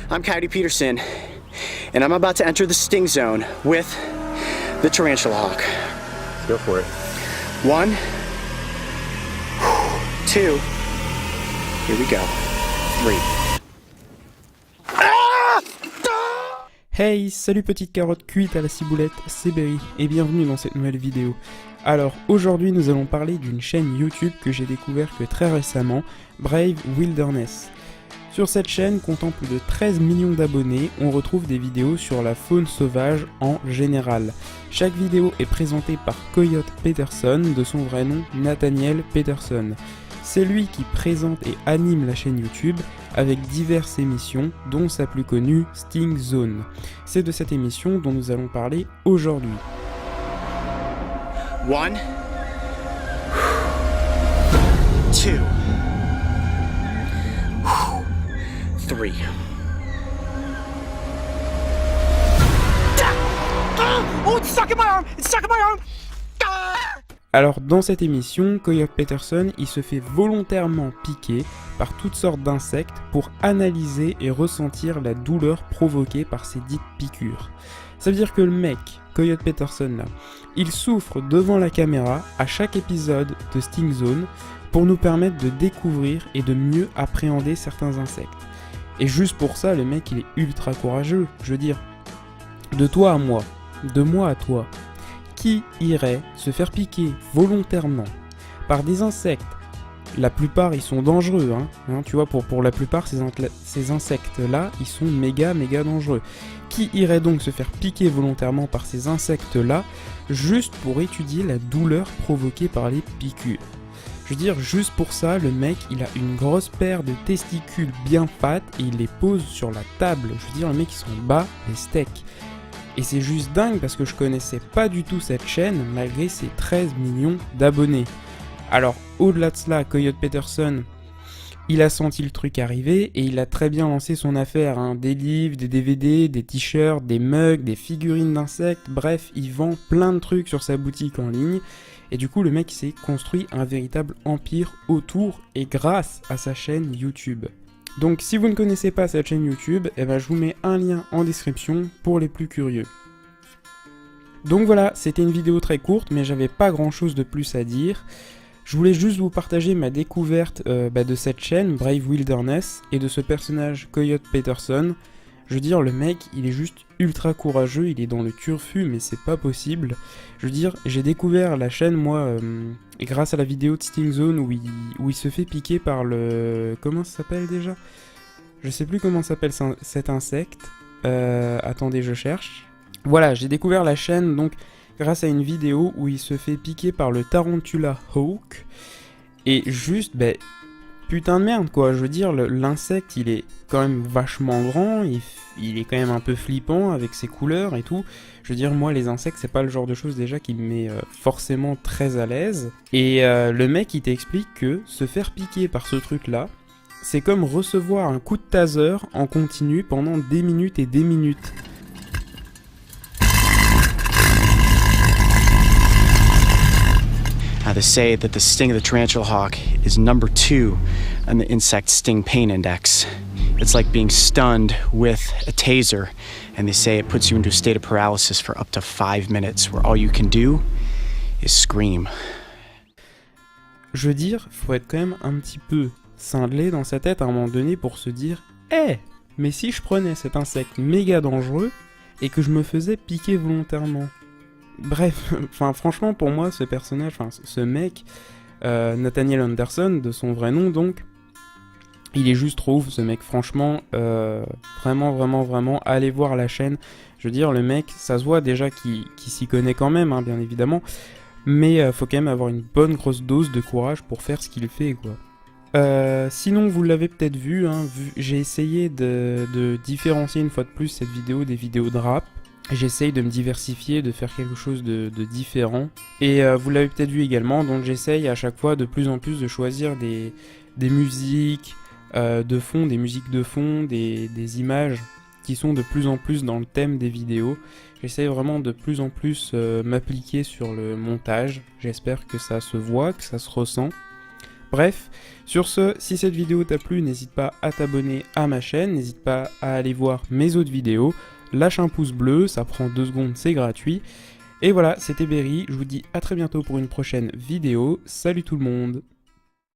I'm Coyote Peterson, and I'm about to enter the sting zone with the Tarantula Hawk. Let's go for it. 1, 2, here we go, 3. Hey, salut petite carotte cuite à la ciboulette, c'est Berry, et bienvenue dans cette nouvelle vidéo. Alors, aujourd'hui nous allons parler d'une chaîne YouTube que j'ai découvert que très récemment, Brave Wilderness. Sur cette chaîne, comptant plus de 13 millions d'abonnés, on retrouve des vidéos sur la faune sauvage en général. Chaque vidéo est présentée par Coyote Peterson, de son vrai nom Nathaniel Peterson. C'est lui qui présente et anime la chaîne YouTube avec diverses émissions, dont sa plus connue Sting Zone. C'est de cette émission dont nous allons parler aujourd'hui. 1, 2, 3. Oh, it's stuck in my arm! It's stuck in my arm! Alors dans cette émission, Coyote Peterson il se fait volontairement piquer par toutes sortes d'insectes pour analyser et ressentir la douleur provoquée par ces dites piqûres. Ça veut dire que le mec, Coyote Peterson là, il souffre devant la caméra à chaque épisode de Sting Zone pour nous permettre de découvrir et de mieux appréhender certains insectes. Et juste pour ça, le mec il est ultra courageux, je veux dire, de toi à moi, de moi à toi. Qui irait se faire piquer volontairement par des insectes? La plupart ils sont dangereux, tu vois, pour la plupart ces insectes-là, ils sont méga dangereux. Qui irait donc se faire piquer volontairement par ces insectes-là, juste pour étudier la douleur provoquée par les piqûres? Je veux dire, juste pour ça, le mec, il a une grosse paire de testicules bien fat et il les pose sur la table. Je veux dire, le mec, il s'en bat les steaks. Et c'est juste dingue parce que je connaissais pas du tout cette chaîne malgré ses 13 millions d'abonnés. Alors, au-delà de cela, Coyote Peterson, il a senti le truc arriver et il a très bien lancé son affaire. Des livres, des DVD, des t-shirts, des mugs, des figurines d'insectes, bref, il vend plein de trucs sur sa boutique en ligne. Et du coup, le mec s'est construit un véritable empire autour et grâce à sa chaîne YouTube. Donc si vous ne connaissez pas cette chaîne YouTube, je vous mets un lien en description pour les plus curieux. Donc voilà, c'était une vidéo très courte, mais j'avais pas grand chose de plus à dire. Je voulais juste vous partager ma découverte de cette chaîne, Brave Wilderness, et de ce personnage Coyote Peterson. Je veux dire, le mec, il est juste ultra courageux, il est dans le turfu, mais c'est pas possible. Je veux dire, j'ai découvert la chaîne, moi, grâce à la vidéo de Sting Zone où il se fait piquer par le... Comment ça s'appelle déjà? Je sais plus comment s'appelle cet insecte. Attendez, je cherche. Voilà, j'ai découvert la chaîne, donc, grâce à une vidéo où il se fait piquer par le Tarantula Hawk. Et juste, putain de merde quoi, je veux dire, l'insecte il est quand même vachement grand, il est quand même un peu flippant avec ses couleurs et tout. Je veux dire, moi les insectes c'est pas le genre de choses déjà qui me met forcément très à l'aise. Et le mec il t'explique que se faire piquer par ce truc là, c'est comme recevoir un coup de taser en continu pendant des minutes et des minutes. They say that the sting of the tarantula hawk is number 2 on the insect sting pain index. It's like being stunned with a taser, and they say it puts you into a state of paralysis for up to 5 minutes, where all you can do is scream. Je veux dire, faut être quand même un petit peu cinglé dans sa tête à un moment donné pour se dire mais si je prenais cet insecte méga dangereux et que je me faisais piquer volontairement. Bref, franchement pour moi ce personnage, ce mec, Nathaniel Anderson, de son vrai nom donc, il est juste trop ouf ce mec, franchement, vraiment, allez voir la chaîne. Je veux dire, le mec, ça se voit déjà qu'il s'y connaît quand même, bien évidemment, mais faut quand même avoir une bonne grosse dose de courage pour faire ce qu'il fait, quoi. Sinon, vous l'avez peut-être vu, j'ai essayé de différencier une fois de plus cette vidéo des vidéos de rap. J'essaye de me diversifier, de faire quelque chose de différent. Et vous l'avez peut-être vu également, donc j'essaye à chaque fois de plus en plus de choisir des musiques de fond, des musiques de fond, des images qui sont de plus en plus dans le thème des vidéos. J'essaye vraiment de plus en plus m'appliquer sur le montage. J'espère que ça se voit, que ça se ressent. Bref, sur ce, si cette vidéo t'a plu, n'hésite pas à t'abonner à ma chaîne, n'hésite pas à aller voir mes autres vidéos, lâche un pouce bleu, ça prend 2 secondes, c'est gratuit. Et voilà, c'était Berry, je vous dis à très bientôt pour une prochaine vidéo, salut tout le monde.